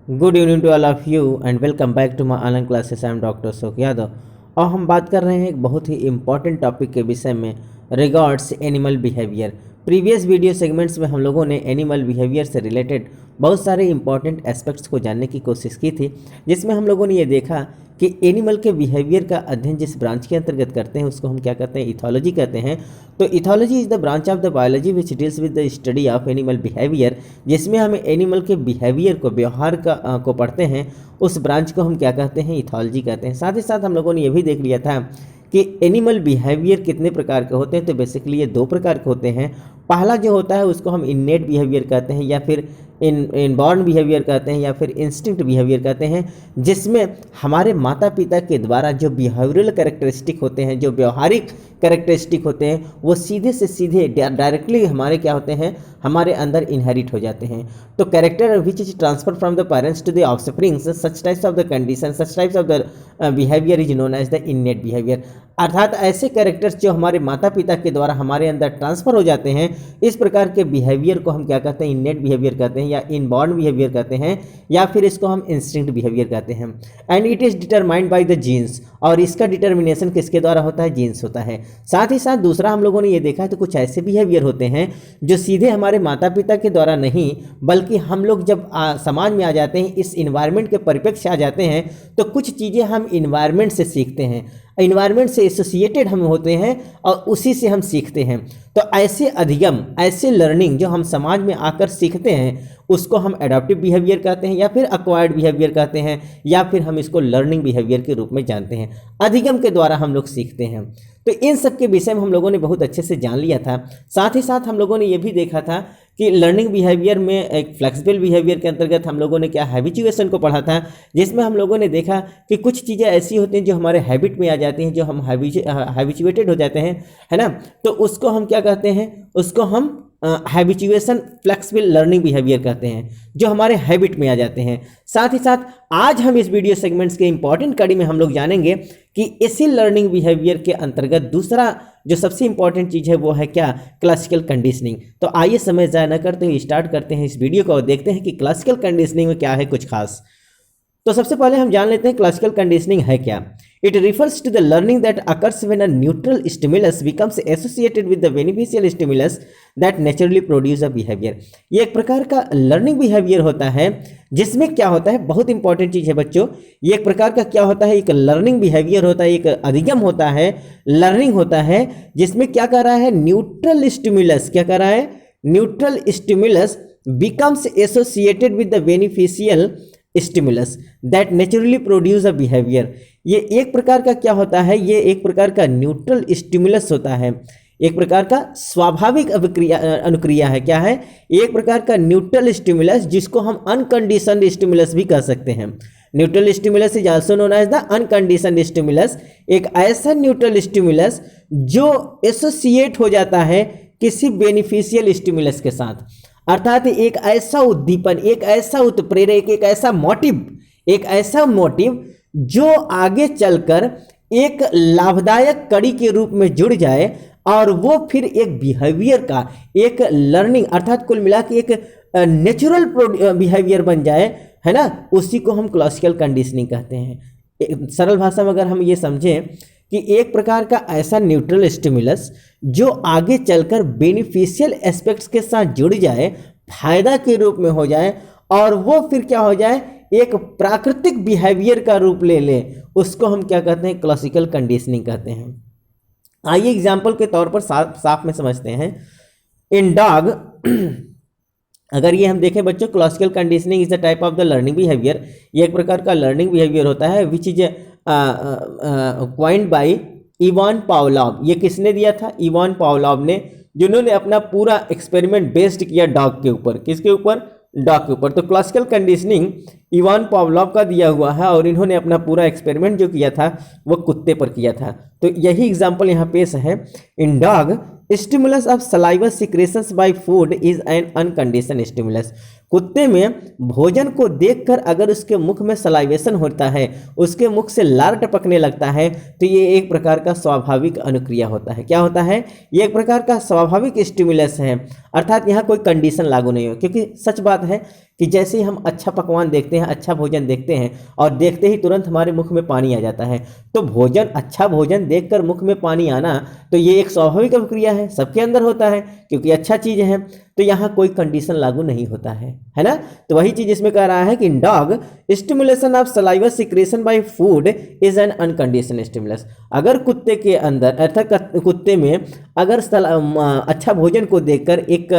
Good evening to all of you and welcome back to my online classes. I am doctor Ashok Yadav और हम बात कर रहे हैं एक बहुत ही इंपॉर्टेंट टॉपिक के विषय में regards animal behaviour. Previous video segments में हम लोगों ने एनिमल बिहेवियर से रिलेटेड बहुत सारे इंपॉर्टेंट एस्पेक्ट्स को जानने की कोशिश की थी, जिसमें हम लोगों ने ये देखा कि एनिमल के बिहेवियर का अध्ययन जिस ब्रांच के अंतर्गत करते हैं उसको हम क्या कहते हैं, इथोलॉजी कहते हैं। तो ethology is the branch of the biology which deals with the study of animal behaviour, जिसमें हम एनिमल के बिहेवियर को, व्यवहार को पढ़ते हैं। उस ब्रांच को हम क्या कहते हैं, इथोलॉजी कहते हैं। साथ ही साथ हम लोगों ने ये भी देख लिया था कि एनिमल बिहेवियर कितने प्रकार के होते हैं। तो बेसिकली ये दो प्रकार के होते हैं। पहला जो होता है उसको हम इन्नेट बिहेवियर कहते हैं, या फिर इनबॉर्न बिहेवियर कहते हैं, या फिर इंस्टिंक्ट बिहेवियर कहते हैं, जिसमें हमारे माता पिता के द्वारा जो बिहेवियरल कैरेक्टरिस्टिक होते हैं, जो व्यवहारिक कैरेक्टरिस्टिक होते हैं, वो सीधे से सीधे डायरेक्टली हमारे क्या होते हैं, हमारे अंदर इनहेरिट हो जाते हैं। तो character which is transfer from the parents to the offsprings, such types of the condition, such types of the behaviour is known as the innate behaviour. अर्थात ऐसे कैरेक्टर्स जो हमारे माता पिता के द्वारा हमारे अंदर ट्रांसफर हो जाते हैं, इस प्रकार के बिहेवियर को हम क्या कहते हैं, इन्नेट बिहेवियर कहते हैं, या इनबॉर्न बिहेवियर कहते हैं, या फिर इसको हम इंस्टिंक्ट बिहेवियर कहते हैं। And it is determined by the genes, और इसका डिटर्मिनेशन किसके द्वारा होता है, जीन्स होता है। साथ ही साथ दूसरा हम लोगों ने ये देखा है तो कुछ ऐसे बिहेवियर होते हैं जो सीधे हमारे माता पिता के द्वारा नहीं, बल्कि हम लोग जब समाज में आ जाते हैं, इस इन्वायरमेंट के परिप्रेक्ष्य से आ जाते हैं, तो कुछ चीज़ें हम इन्वायरमेंट से सीखते हैं, इन्वायरमेंट से एसोसिएटेड हम होते हैं और उसी से हम सीखते हैं। तो ऐसे अधिगम, ऐसे लर्निंग जो हम समाज में आकर सीखते हैं, उसको हम एडॉप्टिव बिहेवियर कहते हैं, या फिर अक्वायर्ड बिहेवियर कहते हैं, या फिर हम इसको लर्निंग बिहेवियर के रूप में जानते हैं। अधिगम के द्वारा हम लोग सीखते हैं। तो इन सब के विषय में हम लोगों ने बहुत अच्छे से जान लिया था। साथ ही साथ हम लोगों ने ये भी देखा था कि लर्निंग बिहेवियर में एक फ्लेक्सिबल बिहेवियर के अंतर्गत हम लोगों ने क्या, हैबिचुएशन को पढ़ा था, जिसमें हम लोगों ने देखा कि कुछ चीज़ें ऐसी होती हैं जो हमारे हैबिट में आ जाती हैं, जो हम हैबिचुएटेड हो जाते हैं, है ना। तो उसको हम क्या कहते हैं, उसको हम हैबिचुएशन फ्लेक्सिबल लर्निंग बिहेवियर कहते हैं, जो हमारे हैबिट में आ जाते हैं। साथ ही साथ आज हम इस वीडियो सेगमेंट्स के इंपॉर्टेंट कड़ी में हम लोग जानेंगे कि इसी लर्निंग बिहेवियर के अंतर्गत दूसरा जो सबसे इंपॉर्टेंट चीज़ है वो है क्या, क्लासिकल कंडीशनिंग। तो आइए समय ज़ाया न करते हुए स्टार्ट करते हैं इस वीडियो को और देखते हैं कि क्लासिकल कंडीशनिंग में क्या है कुछ खास। तो सबसे पहले हम जान लेते हैं क्लासिकल कंडीशनिंग है क्या। It refers to the learning that occurs when a neutral stimulus becomes associated with the beneficial stimulus that naturally produce a behaviour. ये एक प्रकार का लर्निंग बिहेवियर होता है, जिसमें क्या होता है, बहुत इंपॉर्टेंट चीज़ है बच्चों, ये एक प्रकार का क्या होता है, एक लर्निंग बिहेवियर होता है, एक अधिगम होता है, लर्निंग होता है, जिसमें क्या कर रहा है, न्यूट्रल स्टिमुलस क्या कर रहा है, neutral stimulus becomes associated with the beneficial stimulus that naturally produce a behaviour. ये एक प्रकार का क्या होता है, ये एक प्रकार का न्यूट्रल स्टिमुलस होता है, एक प्रकार का स्वाभाविक अनुक्रिया है। क्या है, एक प्रकार का न्यूट्रल स्टिमुलस, जिसको हम अनकंडीशनड स्टिमुलस भी कह सकते हैं। Neutral stimulus is also known as the unconditioned stimulus. एक ऐसा न्यूट्रल स्टिमुलस जो एसोसिएट हो जाता है किसी बेनिफिशियल स्टिमुलस के साथ, अर्थात एक ऐसा उद्दीपन, एक ऐसा उत्प्रेरक, एक ऐसा मोटिव जो आगे चलकर एक लाभदायक कड़ी के रूप में जुड़ जाए और वो फिर एक बिहेवियर का, एक लर्निंग, अर्थात कुल मिला के एक नेचुरल बिहेवियर बन जाए, है ना। उसी को हम क्लासिकल कंडीशनिंग कहते हैं। सरल भाषा में अगर हम ये समझें कि एक प्रकार का ऐसा न्यूट्रल स्टिमुलस जो आगे चलकर बेनिफिशियल एस्पेक्ट्स के साथ जुड़ जाए, फायदा के रूप में हो जाए, और वो फिर क्या हो जाए, एक प्राकृतिक बिहेवियर का रूप ले ले, उसको हम क्या कहते हैं, क्लासिकल कंडीशनिंग कहते हैं। आइए एग्जाम्पल के तौर पर साफ में समझते हैं। इन डॉग अगर ये हम देखें बच्चों, classical conditioning is a type of the learning behaviour. ये एक प्रकार का लर्निंग बिहेवियर होता है which is coined by Ivan Pavlov. ये किसने दिया था, इवान पावलोव ने, जिन्होंने अपना पूरा एक्सपेरिमेंट बेस्ड किया डॉग के ऊपर। किसके ऊपर, डॉग के ऊपर। तो क्लासिकल कंडीशनिंग इवान पावलोव का दिया हुआ है, और इन्होंने अपना पूरा एक्सपेरिमेंट जो किया था वो कुत्ते पर किया था। तो यही एग्जाम्पल यहाँ पेश है। In dog stimulus of saliva secretions by food is an uncondition stimulus. कुत्ते में भोजन को देखकर अगर उसके मुख में सलाइवेशन होता है, उसके मुख से लार टपकने लगता है, तो ये एक प्रकार का स्वाभाविक अनुक्रिया होता है। क्या होता है, ये एक प्रकार का स्वाभाविक स्टिमुलस है, अर्थात यहाँ कोई कंडीशन लागू नहीं हो। क्योंकि सच बात है कि जैसे ही हम अच्छा पकवान देखते हैं, अच्छा भोजन देखते हैं और देखते ही तुरंत हमारे मुख में पानी आ जाता है। तो भोजन, अच्छा भोजन देखकर मुख में पानी आना, तो ये एक स्वाभाविक प्रक्रिया है, सबके अंदर होता है क्योंकि अच्छा चीज़ है। तो यहाँ कोई कंडीशन लागू नहीं होता है ना। तो वही चीज़ इसमें कह रहा है कि in dog stimulation of saliva secretion by food is an uncondition stimulus. अगर कुत्ते के अंदर, अर्थात कुत्ते में अगर अच्छा भोजन को देखकर, एक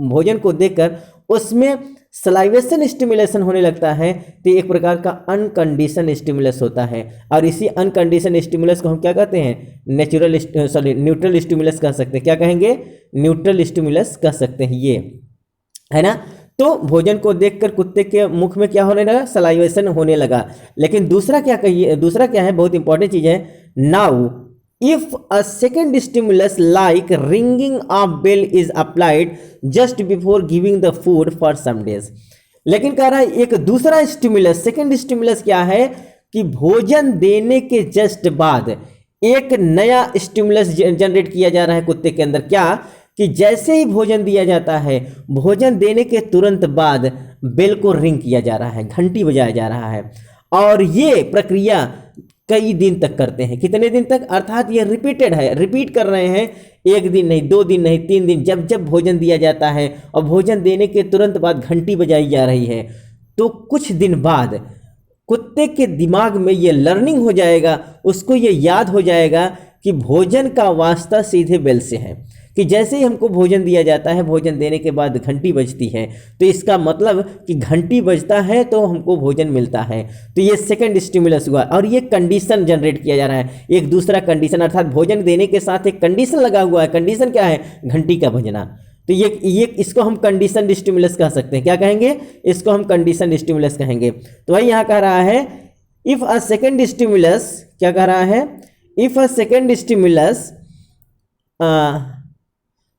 भोजन को देखकर उसमें सलाइवेशन स्टिमुलेशन होने लगता है, तो एक प्रकार का अनकंडीशन स्टिमुलस होता है। और इसी अनकंडीशन स्टिमुलस को हम क्या कहते हैं? न्यूट्रल स्टिमुलस कह सकते हैं। क्या कहेंगे? न्यूट्रल स्टिमुलस कह सकते हैं ये, है ना। तो भोजन को देखकर कुत्ते के मुख में क्या होने लगा? सलाइवेशन होने लगा। लेकिन दूसरा क्या कहिए, दूसरा क्या है, बहुत इंपॉर्टेंट चीज है। Now if a second stimulus like ringing of bell is applied just before giving the food for some days। लेकिन कह रहा है एक दूसरा स्टिमुलस, सेकंड स्टिमुलस क्या है कि भोजन देने के जस्ट बाद एक नया स्टिमुलस जनरेट किया जा रहा है कुत्ते के अंदर। क्या कि जैसे ही भोजन दिया जाता है, भोजन देने के तुरंत बाद बेल को रिंग किया जा रहा है, घंटी बजाया जा रहा है। और ये प्रक्रिया कई दिन तक करते हैं। कितने दिन तक? अर्थात ये रिपीटेड है, रिपीट कर रहे हैं, एक दिन नहीं, 2 दिन नहीं, 3 दिन। जब जब भोजन दिया जाता है और भोजन देने के तुरंत बाद घंटी बजाई जा रही है, तो कुछ दिन बाद कुत्ते के दिमाग में ये लर्निंग हो जाएगा, उसको ये याद हो जाएगा कि भोजन का वास्ता सीधे बेल से है। कि जैसे ही हमको भोजन दिया जाता है, भोजन देने के बाद घंटी बजती है, तो इसका मतलब कि घंटी बजता है तो हमको भोजन मिलता है। तो ये सेकंड स्टिमुलस हुआ और ये कंडीशन जनरेट किया जा रहा है, एक दूसरा कंडीशन, अर्थात भोजन देने के साथ एक कंडीशन लगा हुआ है। कंडीशन क्या है? घंटी का बजना। तो ये इसको हम कंडीशन स्टिमुलस कह सकते हैं। क्या कहेंगे? इसको हम कंडीशन स्टिमुलस कहेंगे। तो वही यहाँ कह रहा है इफ अ सेकंड स्टिमुलस, क्या कह रहा है? If a second stimulus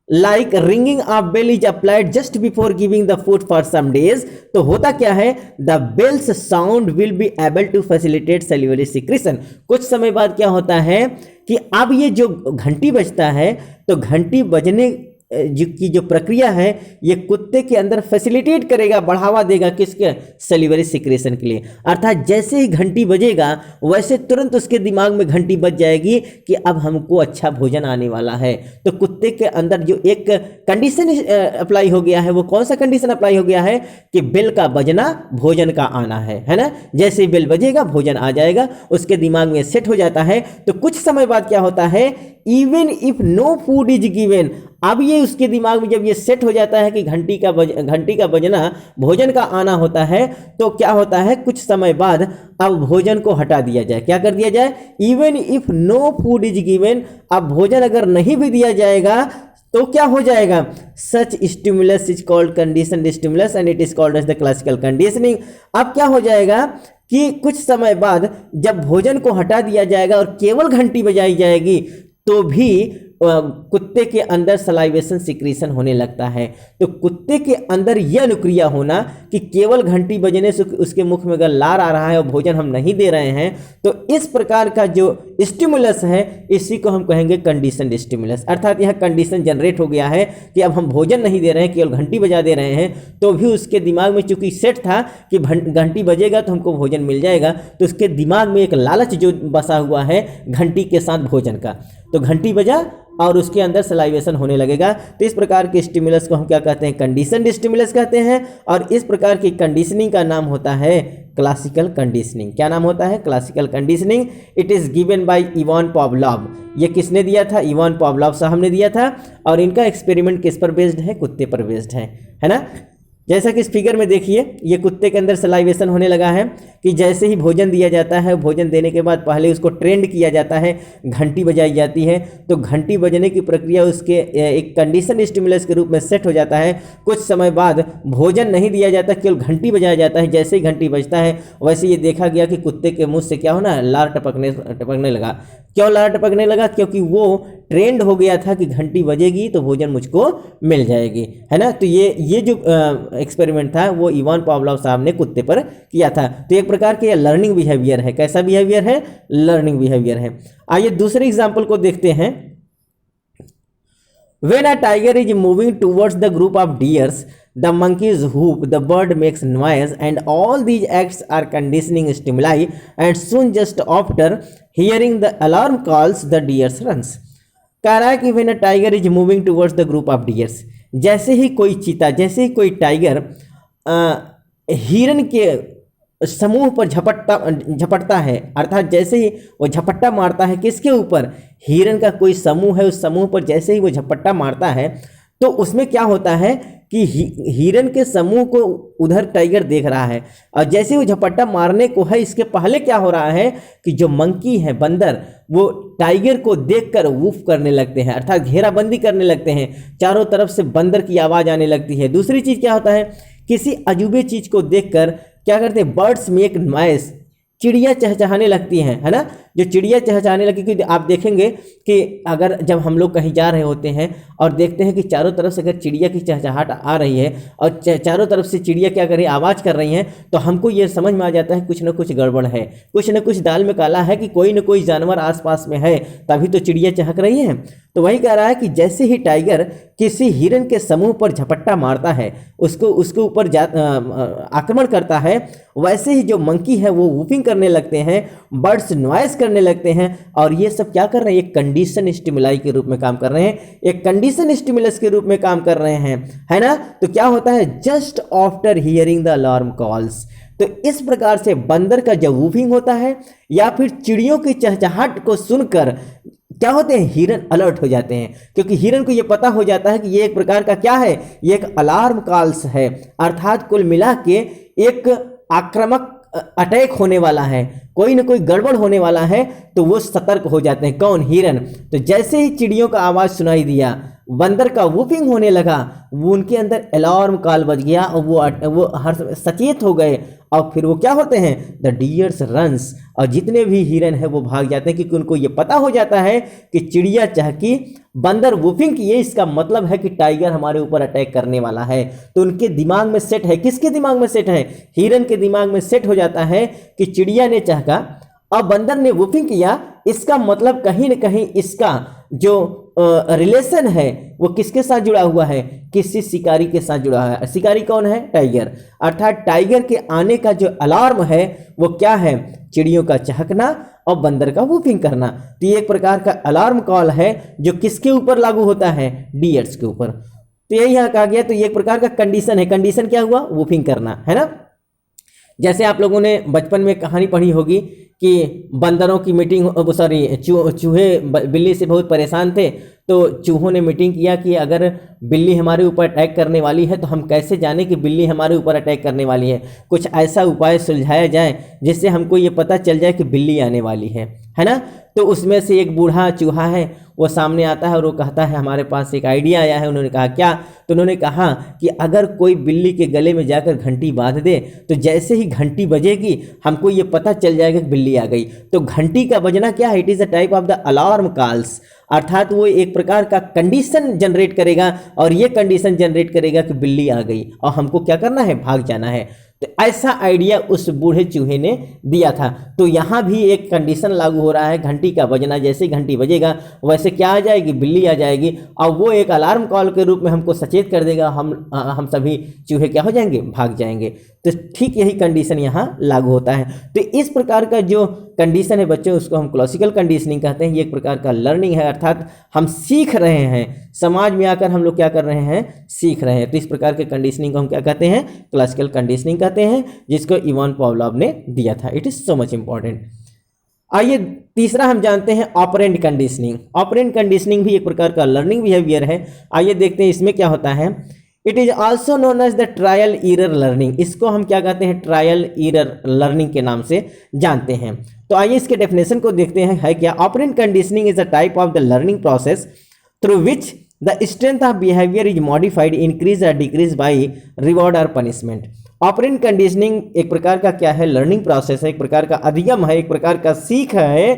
like ringing of bell is applied just before giving the food for some days, तो होता क्या है? The bell's sound will be able to facilitate salivary secretion. कुछ समय बाद क्या होता है कि अब ये जो घंटी बजता है, तो घंटी बजने की जो प्रक्रिया है, ये कुत्ते के अंदर फैसिलिटेट करेगा, बढ़ावा देगा किसके? सेल्युलरी सिक्रेशन के लिए। अर्थात जैसे ही घंटी बजेगा, वैसे तुरंत उसके दिमाग में घंटी बज जाएगी कि अब हमको अच्छा भोजन आने वाला है। तो कुत्ते के अंदर जो एक कंडीशन अप्लाई हो गया है, वो कौन सा कंडीशन अप्लाई हो गया है? कि बेल का बजना, भोजन का आना है ना। जैसे ही बेल बजेगा, भोजन आ जाएगा, उसके दिमाग में सेट हो जाता है। तो कुछ समय बाद क्या होता है? Even if no food is given, अब ये उसके दिमाग में जब ये सेट हो जाता है कि घंटी का बजना, भोजन का आना होता है, तो क्या होता है? कुछ समय बाद अब भोजन को हटा दिया जाए। क्या कर दिया जाए? Even if no food is given, अब भोजन अगर नहीं भी दिया जाएगा तो क्या हो जाएगा? Such stimulus is called condition stimulus and it is called as the classical conditioning. अब क्या हो जाएगा कि कुछ समय बाद जब भोजन को हटा दिया जाएगा और केवल घंटी बजाई जाएगी, तो भी कुत्ते के अंदर सलाइवेशन सिक्रीशन होने लगता है। तो कुत्ते के अंदर यह अनुक्रिया होना कि केवल घंटी बजने से उसके मुख में अगर लार आ रहा है और भोजन हम नहीं दे रहे हैं, तो इस प्रकार का जो स्टिमुलस है, इसी को हम कहेंगे कंडीशन स्टिमुलस। अर्थात यह कंडीशन जनरेट हो गया है कि अब हम भोजन नहीं दे रहे हैं, केवल घंटी बजा दे रहे हैं, तो भी उसके दिमाग में चूंकि सेट था कि घंटी बजेगा तो हमको भोजन मिल जाएगा, तो उसके दिमाग में एक लालच जो बसा हुआ है घंटी के साथ भोजन का, तो घंटी बजा और उसके अंदर सलाइवेशन होने लगेगा। तो इस प्रकार के स्टिमुलस को हम क्या कहते हैं? कंडीशनड स्टिमुलस कहते हैं। और इस प्रकार की कंडीशनिंग का नाम होता है क्लासिकल कंडीशनिंग। क्या नाम होता है? Classical conditioning. It is given by Ivan Pavlov. ये किसने दिया था? इवान पावलोव साहब ने दिया था। और इनका एक्सपेरिमेंट किस पर बेस्ड है? कुत्ते पर बेस्ड है ना। जैसा कि इस फिगर में देखिए, ये कुत्ते के अंदर सलाइवेशन होने लगा है कि जैसे ही भोजन दिया जाता है, भोजन देने के बाद पहले उसको ट्रेंड किया जाता है, घंटी बजाई जाती है, तो घंटी बजने की प्रक्रिया उसके एक कंडीशन स्टिमुलस के रूप में सेट हो जाता है। कुछ समय बाद भोजन नहीं दिया जाता, केवल घंटी बजाया जाता है। जैसे ही घंटी बजता है, वैसे ये देखा गया कि कुत्ते के मुंह से क्या होना? लार टपकने लगा। क्यों लार टपकने लगा? क्योंकि वो ट्रेंड हो गया था कि घंटी बजेगी तो भोजन मुझको मिल जाएगी, है ना। तो ये जो एक्सपेरिमेंट था वो इवान पावलोव साहब ने कुत्ते पर किया था। तो एक प्रकार के लर्निंग बिहेवियर है। कैसा बिहेवियर है? लर्निंग बिहेवियर है। आइए दूसरे एग्जाम्पल को देखते हैं। When a tiger is moving towards the group of deers, the monkeys hoop, the bird makes noise, and all these acts are conditioning stimuli. And soon, just after hearing the alarm calls, the deer runs. कह रहा है कि when a tiger is moving towards the group of deers, जैसे ही कोई चीता, जैसे ही कोई tiger हिरन के समूह पर झपटता है, अर्थात जैसे ही वो झपट्टा मारता है किसके ऊपर, हिरन का कोई समूह है, उस समूह पर जैसे ही वो झपट्टा मारता है तो उसमें क्या होता है कि हिरन के समूह को उधर टाइगर देख रहा है, और जैसे वो झपट्टा मारने को है इसके पहले क्या हो रहा है कि जो मंकी है, बंदर, वो टाइगर को देखकर वूफ करने लगते हैं, अर्थात घेराबंदी करने लगते हैं, चारों तरफ से बंदर की आवाज़ आने लगती है। दूसरी चीज़ क्या होता है, किसी अजूबे चीज़ को देखकर क्या करते हैं, बर्ड्स मेक नॉइस, चिड़िया चहचहाने लगती हैं, है ना। जो चिड़िया चहचहाने लगी, क्योंकि आप देखेंगे कि अगर जब हम लोग कहीं जा रहे होते हैं और देखते हैं कि चारों तरफ से अगर चिड़िया की चहचहाट आ रही है और चारों तरफ से चिड़िया क्या कर रही है, आवाज़ कर रही हैं, तो हमको ये समझ में आ जाता है कुछ ना कुछ गड़बड़ है, कुछ ना कुछ दाल में काला है, कि कोई ना कोई जानवर आसपास में है, तभी तो चिड़िया चहक रही है। तो वही कह रहा है कि जैसे ही टाइगर किसी हिरन के समूह पर झपट्टा मारता है, उसके ऊपर आक्रमण करता है, वैसे ही जो मंकी है वो वूपिंग करने लगते हैं, बर्ड्स नॉइस करने लगते हैं, और ये सब क्या कर रहे हैं, एक कंडीशन स्टिमुलाई के रूप में काम कर रहे हैं, एक कंडीशन स्टिमुलस के रूप में काम कर रहे हैं, है ना। तो क्या होता है, just after hearing the alarm calls, तो इस प्रकार से बंदर का जब वूफिंग होता है या फिर चिड़ियों की चहचहाट को सुनकर क्या होते हैं, हिरन अलर्ट हो जाते हैं, क्योंकि हिरन को ये पता हो जाता है कि ये एक प्रकार का क्या है, ये एक अलार्म कॉल्स है, अर्थात कुल मिला के एक आक्रामक अटैक होने वाला है, कोई ना कोई गड़बड़ होने वाला है, तो वो सतर्क हो जाते हैं। कौन, हिरन। तो जैसे ही चिड़ियों का आवाज़ सुनाई दिया, बंदर का वूपिंग होने लगा, वो उनके अंदर अलार्म कॉल बज गया और वो हर सचेत हो गए, और फिर वो क्या होते हैं, द डियर्स रन्स, और जितने भी हिरन है वो भाग जाते हैं, क्योंकि उनको ये पता हो जाता है कि चिड़िया चहकी, बंदर वूफिंग की, ये इसका मतलब है कि टाइगर हमारे ऊपर अटैक करने वाला है। तो उनके दिमाग में सेट है, किसके दिमाग में सेट है, हिरन के दिमाग में सेट हो जाता है कि चिड़िया ने चहका और बंदर ने वूफिंग किया, इसका मतलब कहीं ना कहीं इसका जो रिलेशन है वो किसके साथ जुड़ा हुआ है, किसी शिकारी के साथ जुड़ा है। शिकारी कौन है, टाइगर, अर्थात टाइगर के आने का जो अलार्म है वो क्या है, चिड़ियों का चहकना और बंदर का वूफिंग करना। तो ये एक प्रकार का अलार्म कॉल है जो किसके ऊपर लागू होता है, डियर्स के ऊपर। तो यही यहाँ कहा गया, तो ये एक प्रकार का कंडीशन है। कंडीशन क्या हुआ, वूफिंग करना, है ना। जैसे आप लोगों ने बचपन में कहानी पढ़ी होगी कि बंदरों की मीटिंग, सॉरी चूहे बिल्ली से बहुत परेशान थे, तो चूहों ने मीटिंग किया कि अगर बिल्ली हमारे ऊपर अटैक करने वाली है तो हम कैसे जाने कि बिल्ली हमारे ऊपर अटैक करने वाली है, कुछ ऐसा उपाय सुलझाया जाए जिससे हमको ये पता चल जाए कि बिल्ली आने वाली है ना। तो उसमें से एक बूढ़ा चूहा है, वो सामने आता है और वो कहता है हमारे पास एक आइडिया आया है। उन्होंने कहा क्या, तो उन्होंने कहा कि अगर कोई बिल्ली के गले में जाकर घंटी बांध दे तो जैसे ही घंटी बजेगी हमको ये पता चल जाएगा कि बिल्ली आ गई। तो घंटी का बजना क्या है, it is a type of the alarm calls, अर्थात वो एक प्रकार का कंडीशन जनरेट करेगा, और ये कंडीशन जनरेट करेगा कि बिल्ली आ गई और हमको क्या करना है, भाग जाना है। तो ऐसा आइडिया उस बूढ़े चूहे ने दिया था। तो यहाँ भी एक कंडीशन लागू हो रहा है, घंटी का बजना, जैसे घंटी बजेगा वैसे क्या आ जाएगी, बिल्ली आ जाएगी, और वो एक अलार्म कॉल के रूप में हमको सचेत कर देगा, हम सभी चूहे क्या हो जाएंगे, भाग जाएंगे। तो ठीक यही कंडीशन यहाँ लागू होता है। तो इस प्रकार का जो कंडीशन है बच्चों, उसको हम क्लासिकल कंडीशनिंग कहते हैं। ये एक प्रकार का लर्निंग है, अर्थात हम सीख रहे हैं, समाज में आकर हम लोग क्या कर रहे हैं, सीख रहे हैं। तो इस प्रकार के कंडीशनिंग को हम क्या कहते हैं, क्लासिकल कंडीशनिंग कहते हैं, जिसको इवान पावलोव ने दिया था। It is so much important. आइए तीसरा हम जानते हैं ऑपरेंट कंडीशनिंग। ऑपरेंट कंडीशनिंग भी एक प्रकार का लर्निंग बिहेवियर है। आइए देखते हैं इसमें क्या होता है। It is also known as the trial error learning. इसको हम क्या कहते हैं, ट्रायल ईरर लर्निंग के नाम से जानते हैं। तो आइए इसके डेफिनेशन को देखते हैं, है क्या। Operant conditioning is a type of the learning process through which the strength of behaviour is modified, increase और डिक्रीज बाई रिवॉर्ड और पनिशमेंट। ऑपरेंट कंडीशनिंग एक प्रकार का क्या है, लर्निंग प्रोसेस है, एक प्रकार का अधिगम है, एक प्रकार का सीख है,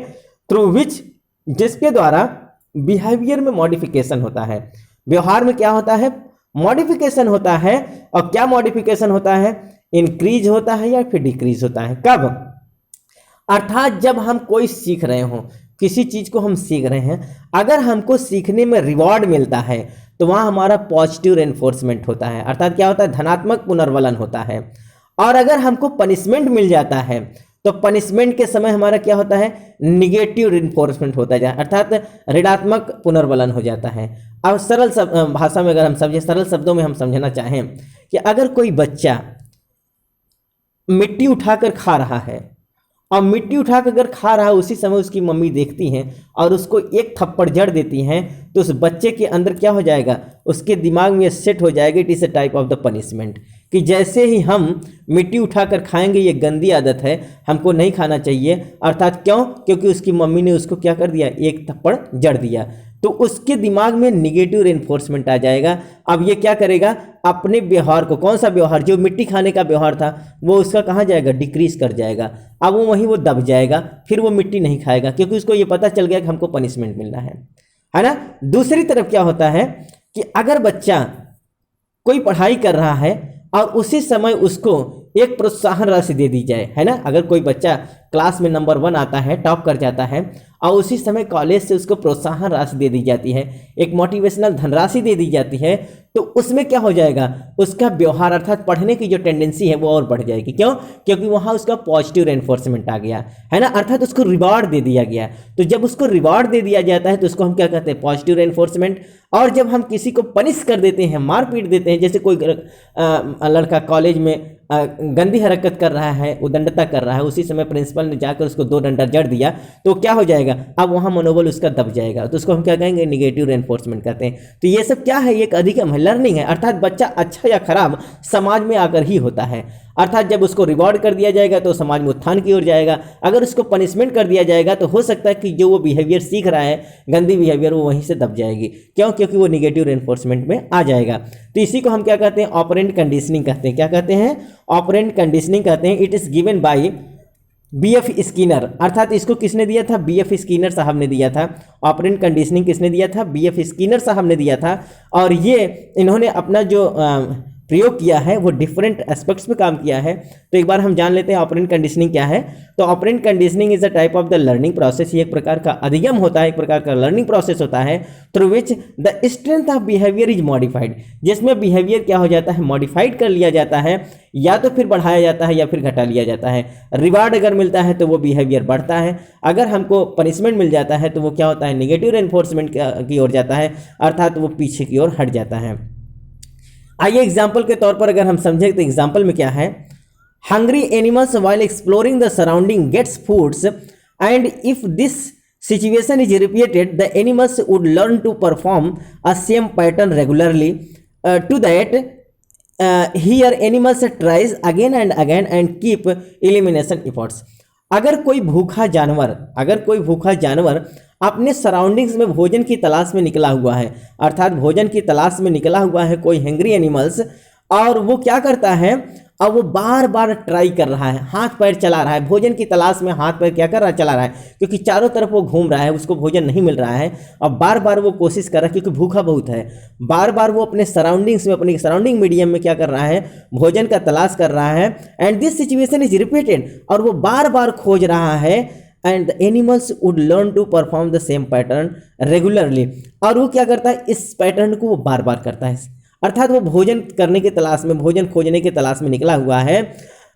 थ्रू विच, जिसके द्वारा बिहेवियर में मॉडिफिकेशन होता है। व्यवहार में क्या होता है, मॉडिफिकेशन होता है। और क्या मॉडिफिकेशन होता है, इंक्रीज होता है या फिर डिक्रीज होता है। कब, अर्थात जब हम कोई सीख रहे हों, किसी चीज़ को हम सीख रहे हैं, अगर हमको सीखने में रिवॉर्ड मिलता है तो वहाँ हमारा पॉजिटिव रेनफोर्समेंट होता है, अर्थात क्या होता है, धनात्मक पुनर्वलन होता है। और अगर हमको पनिशमेंट मिल जाता है तो पनिशमेंट के समय हमारा क्या होता है, निगेटिव रेनफोर्समेंट होता है, अर्थात ऋणात्मक पुनर्वलन हो जाता है। अब सरल भाषा में अगर हम समझें, सरल शब्दों में हम समझना चाहें कि अगर कोई बच्चा मिट्टी उठाकर खा रहा है और मिट्टी उठाकर अगर खा रहा है, उसी समय उसकी मम्मी देखती हैं और उसको एक थप्पड़ जड़ देती हैं, तो उस बच्चे के अंदर क्या हो जाएगा, उसके दिमाग में सेट हो जाएगा, it is a type of the punishment, कि जैसे ही हम मिट्टी उठाकर खाएंगे ये गंदी आदत है, हमको नहीं खाना चाहिए। अर्थात क्यों, क्योंकि उसकी मम्मी ने उसको क्या कर दिया, एक थप्पड़ जड़ दिया, तो उसके दिमाग में निगेटिव रेनफोर्समेंट आ जाएगा। अब ये क्या करेगा, अपने व्यवहार को, कौन सा व्यवहार, जो मिट्टी खाने का व्यवहार था, वो उसका कहाँ जाएगा, डिक्रीज कर जाएगा। अब वो वहीं वो दब जाएगा, फिर वो मिट्टी नहीं खाएगा, क्योंकि उसको ये पता चल गया कि हमको पनिशमेंट मिलना है ना। दूसरी तरफ क्या होता है कि अगर बच्चा कोई पढ़ाई कर रहा है और उसी समय उसको एक प्रोत्साहन राशि दे दी जाए, है ना, अगर कोई बच्चा क्लास में नंबर 1 आता है, टॉप कर जाता है, और उसी समय कॉलेज से उसको प्रोत्साहन राशि दे दी जाती है, एक मोटिवेशनल धनराशि दे दी जाती है, तो उसमें क्या हो जाएगा, उसका व्यवहार अर्थात पढ़ने की जो टेंडेंसी है वो और बढ़ जाएगी। क्यों, क्योंकि वहाँ उसका पॉजिटिव रेनफोर्समेंट आ गया, है ना, अर्थात उसको रिवार्ड दे दिया गया। तो जब उसको रिवार्ड दे दिया जाता है तो उसको हम क्या कहते हैं, पॉजिटिव रेनफोर्समेंट। और जब हम किसी को पनिश कर देते हैं, मार पीट देते हैं, जैसे कोई लड़का कॉलेज में गंदी हरकत कर रहा है, उदंडता कर रहा है, उसी समय प्रिंसिपल ने जाकर उसको 2 डंडा जड़ दिया, तो क्या हो जाएगा, अब वहाँ मनोबल उसका दब जाएगा, तो उसको हम क्या कहेंगे, निगेटिव रेनफोर्समेंट कहते हैं। तो ये सब क्या है, एक अधिगम है, लर्निंग है, अर्थात बच्चा अच्छा या खराब समाज में आकर ही होता है। अर्थात जब उसको रिवॉर्ड कर दिया जाएगा तो समाज में उत्थान की ओर जाएगा, अगर उसको पनिशमेंट कर दिया जाएगा तो हो सकता है कि जो वो बिहेवियर सीख रहा है, गंदी बिहेवियर, वो वहीं से दब जाएगी। क्यों, क्योंकि वो निगेटिव रेनफोर्समेंट में आ जाएगा। तो इसी को हम क्या कहते हैं, ऑपरेंट कंडीशनिंग कहते हैं। क्या कहते हैं, ऑपरेंट कंडीशनिंग कहते हैं। It is given by BF Skinner, अर्थात इसको किसने दिया था, बीएफ स्किनर साहब ने दिया था। ऑपरेंट कंडीशनिंग किसने दिया था, बीएफ स्किनर साहब ने दिया था। और ये इन्होंने अपना जो प्रयोग किया है वो डिफरेंट एस्पेक्ट्स में काम किया है। तो एक बार हम जान लेते हैं ऑपरेंट कंडीशनिंग क्या है। तो operant conditioning is a type of the learning process, ये एक प्रकार का अधिगम होता है, एक प्रकार का लर्निंग प्रोसेस होता है, through which the strength of behaviour is modified, जिसमें बिहेवियर क्या हो जाता है, मॉडिफाइड कर लिया जाता है, या तो फिर बढ़ाया जाता है या फिर घटा लिया जाता है। रिवार्ड अगर मिलता है तो वो बिहेवियर बढ़ता है, अगर हमको पनिशमेंट मिल जाता है तो वो क्या होता है, निगेटिव रेनफोर्समेंट की ओर जाता है, अर्थात वो पीछे की ओर हट जाता है। आइए एग्जाम्पल के तौर पर अगर हम समझें तो एग्जाम्पल में क्या है, hungry animals while exploring the surrounding gets foods and if this situation is repeated, the animals would learn to perform a same pattern regularly. To that, here animals tries again and again and keep elimination efforts. अगर कोई भूखा जानवर अपने surroundings में भोजन की तलाश में निकला हुआ है, अर्थात भोजन की तलाश में निकला हुआ है कोई हैंग्री एनिमल्स, और वो क्या करता है, अब वो बार बार ट्राई कर रहा है, हाथ पैर चला रहा है, भोजन की तलाश में हाथ पैर क्या कर रहा है, चला रहा है, क्योंकि चारों तरफ वो घूम रहा है, उसको भोजन नहीं मिल रहा है, और बार बार वो कोशिश कर रहा है, क्योंकि भूखा बहुत है, बार बार वो अपने सराउंडिंग्स में, अपनी सराउंडिंग मीडियम में क्या कर रहा है, भोजन का तलाश कर रहा है। And this situation is repeated, और वो बार बार खोज रहा है, and the animals would learn to perform the same pattern regularly, और वो क्या करता है, इस पैटर्न को वो बार बार करता है, अर्थात वो भोजन करने के तलाश में, भोजन खोजने के तलाश में निकला हुआ है।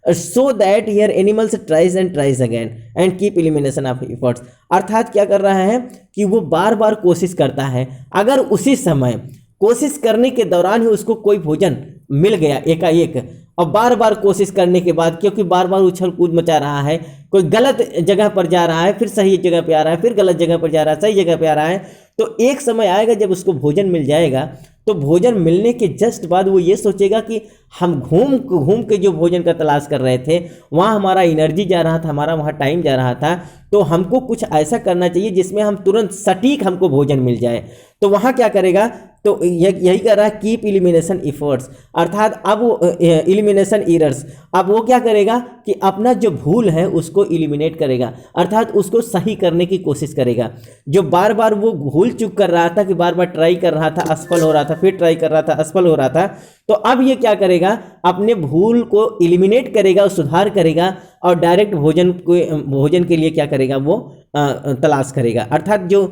So that here animals tries and tries again and keep elimination of efforts, अर्थात क्या कर रहा है कि वो बार बार कोशिश करता है, अगर उसी समय कोशिश करने के दौरान ही उसको कोई भोजन मिल गया एकाएक, और बार बार कोशिश करने के बाद, क्योंकि बार बार उछल कूद मचा रहा है, कोई गलत जगह पर जा रहा है, फिर सही जगह पे आ रहा है, फिर गलत जगह पर जा रहा है, सही जगह पे आ रहा है, तो एक समय आएगा जब उसको भोजन मिल जाएगा, तो भोजन मिलने के जस्ट बाद वो ये सोचेगा कि हम घूम के जो भोजन का तलाश कर रहे थे, वहाँ हमारा एनर्जी जा रहा था, हमारा वहाँ टाइम जा रहा था, तो हमको कुछ ऐसा करना चाहिए जिसमें हम तुरंत सटीक हमको भोजन मिल जाए। तो वहाँ क्या करेगा, तो यही कर रहा है, कीप एलिमिनेशन एफर्ट्स, अर्थात अब वो एलिमिनेशन एरर्स, अब वो क्या करेगा कि अपना जो भूल है उसको एलिमिनेट करेगा, अर्थात उसको सही करने की कोशिश करेगा। जो बार बार वो भूल चूक कर रहा था, कि बार बार ट्राई कर रहा था, असफल हो रहा था, फिर ट्राई कर रहा था, असफल हो रहा था, तो अब ये क्या करेगा, अपने भूल को एलिमिनेट करेगा और सुधार करेगा, और डायरेक्ट भोजन के लिए क्या करेगा, वो तलाश करेगा। अर्थात जो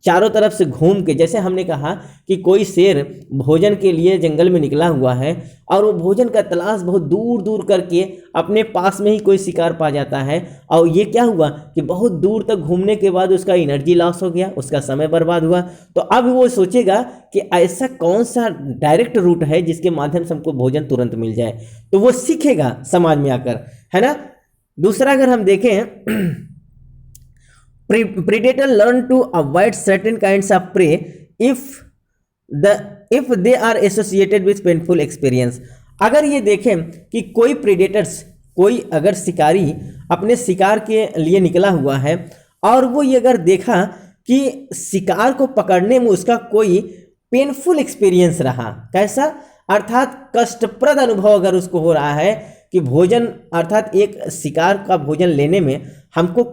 चारों तरफ से घूम के, जैसे हमने कहा कि कोई शेर भोजन के लिए जंगल में निकला हुआ है और वो भोजन का तलाश बहुत दूर दूर करके अपने पास में ही कोई शिकार पा जाता है, और ये क्या हुआ कि बहुत दूर तक घूमने के बाद उसका एनर्जी लॉस हो गया, उसका समय बर्बाद हुआ। तो अब वो सोचेगा कि ऐसा कौन सा डायरेक्ट रूट है जिसके माध्यम से हमको भोजन तुरंत मिल जाए, तो वो सीखेगा समाज में आकर, है ना। दूसरा अगर हम देखें, predator learn to avoid certain kinds of prey if they are associated with painful experience। अगर ये देखें कि कोई प्रीडेटर्स, कोई अगर शिकारी अपने शिकार के लिए निकला हुआ है और वो ये अगर देखा कि शिकार को पकड़ने में उसका कोई पेनफुल एक्सपीरियंस रहा, कैसा, अर्थात कष्टप्रद अनुभव अगर उसको हो रहा है कि भोजन, अर्थात एक शिकार का भोजन लेने में हमको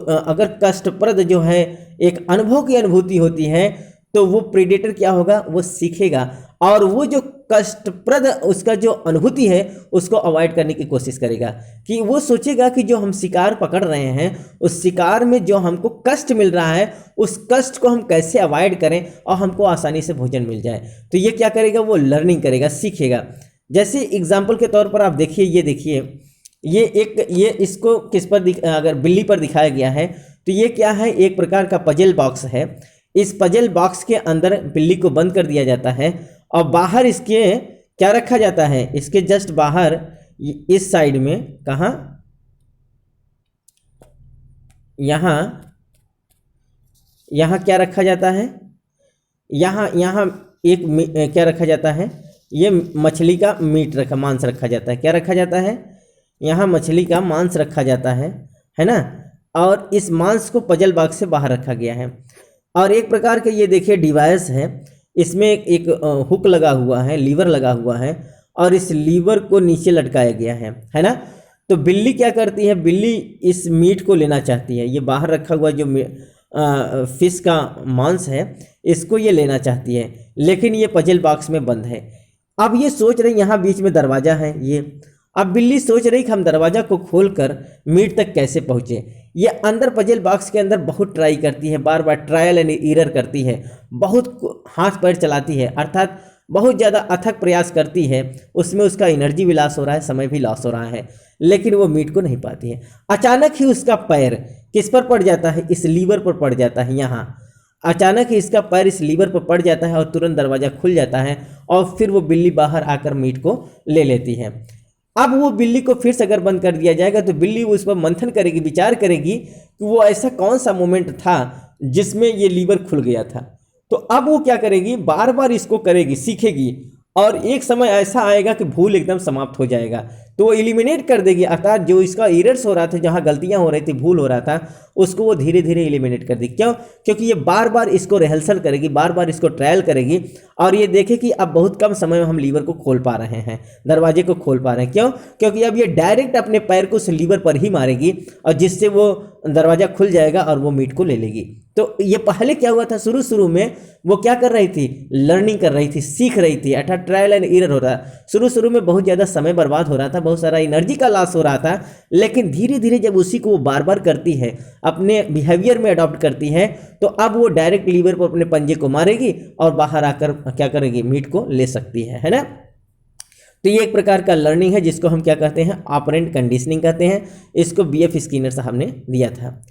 अगर कष्टप्रद जो है एक अनुभव की अनुभूति होती है, तो वो प्रीडेटर क्या होगा, वो सीखेगा और वो जो कष्टप्रद उसका जो अनुभूति है उसको अवॉइड करने की कोशिश करेगा। कि वो सोचेगा कि जो हम शिकार पकड़ रहे हैं उस शिकार में जो हमको कष्ट मिल रहा है उस कष्ट को हम कैसे अवॉइड करें और हमको आसानी से भोजन मिल जाए। तो ये क्या करेगा, वो लर्निंग करेगा, सीखेगा। जैसे एग्जाम्पल के तौर पर आप देखिए, ये देखिए, ये इसको किस पर अगर बिल्ली पर दिखाया गया है तो ये क्या है, एक प्रकार का पजल बॉक्स है। इस पजल बॉक्स के अंदर बिल्ली को बंद कर दिया जाता है और बाहर इसके क्या रखा जाता है, इसके जस्ट बाहर इस साइड में, कहाँ, यहाँ क्या रखा जाता है, यहाँ एक क्या रखा जाता है, ये मछली का मीट मांस रखा जाता है। क्या रखा जाता है, यहाँ मछली का मांस रखा जाता है ना। और इस मांस को पजल बॉक्स से बाहर रखा गया है। और एक प्रकार के ये देखिए डिवाइस है, इसमें एक हुक लगा हुआ है, लीवर लगा हुआ है और इस लीवर को नीचे लटकाया गया है ना। तो बिल्ली क्या करती है, बिल्ली इस मीट को लेना चाहती है, ये बाहर रखा हुआ जो फिश का मांस है इसको ये लेना चाहती है, लेकिन ये पजल बॉक्स में बंद है। अब ये सोच रही, यहाँ बीच में दरवाज़ा है ये, अब बिल्ली सोच रही कि हम दरवाज़ा को खोलकर मीट तक कैसे पहुँचे। ये अंदर पजल बॉक्स के अंदर बहुत ट्राई करती है, बार बार ट्रायल एंड एरर करती है, बहुत हाथ पैर चलाती है, अर्थात बहुत ज़्यादा अथक प्रयास करती है। उसमें उसका एनर्जी भी लॉस हो रहा है, समय भी लॉस हो रहा है, लेकिन वो मीट को नहीं पाती है। अचानक ही उसका पैर किस पर पड़ जाता है, इस लीवर पर पड़ जाता है। यहाँ अचानक ही इसका पैर इस लीवर पर पड़ जाता है और तुरंत दरवाज़ा खुल जाता है और फिर वो बिल्ली बाहर आकर मीट को ले लेती है। अब वो बिल्ली को फिर से अगर बंद कर दिया जाएगा तो बिल्ली उस पर मंथन करेगी, विचार करेगी कि वो ऐसा कौन सा मोमेंट था जिसमें ये लीवर खुल गया था। तो अब वो क्या करेगी, बार बार इसको करेगी, सीखेगी और एक समय ऐसा आएगा कि भूल एकदम समाप्त हो जाएगा, तो वो एलिमिनेट कर देगी। अर्थात जो इसका एरर्स हो रहा था, जहाँ गलतियाँ हो रही थी, भूल हो रहा था, उसको वो धीरे धीरे एलिमिनेट कर देगी। क्यों? क्योंकि ये बार बार इसको रिहर्सल करेगी, बार बार इसको ट्रायल करेगी और ये देखे कि अब बहुत कम समय में हम लीवर को खोल पा रहे हैं, दरवाजे को खोल पा रहे हैं। क्यों? क्योंकि अब ये डायरेक्ट अपने पैर को उस लीवर पर ही मारेगी और जिससे वो दरवाज़ा खुल जाएगा और वो मीट को ले लेगी। तो ये पहले क्या हुआ था, शुरू में वो क्या कर रही थी, लर्निंग कर रही थी, सीख रही थी, अर्थात ट्रायल एंड एरर हो रहा था। शुरू में बहुत ज़्यादा समय बर्बाद हो रहा था, बहुत सारा एनर्जी का लॉस हो रहा था, लेकिन धीरे धीरे जब उसी को वो बार बार करती है, अपने बिहेवियर में अडॉप्ट करती है, तो अब वो डायरेक्ट लीवर पर अपने पंजे को मारेगी और बाहर आकर क्या करेगी, मीट को ले सकती है ना। तो ये एक प्रकार का लर्निंग है जिसको हम क्या कहते हैं, ऑपरेंट कंडीशनिंग कहते हैं। इसको BF स्किनर साहब ने दिया था।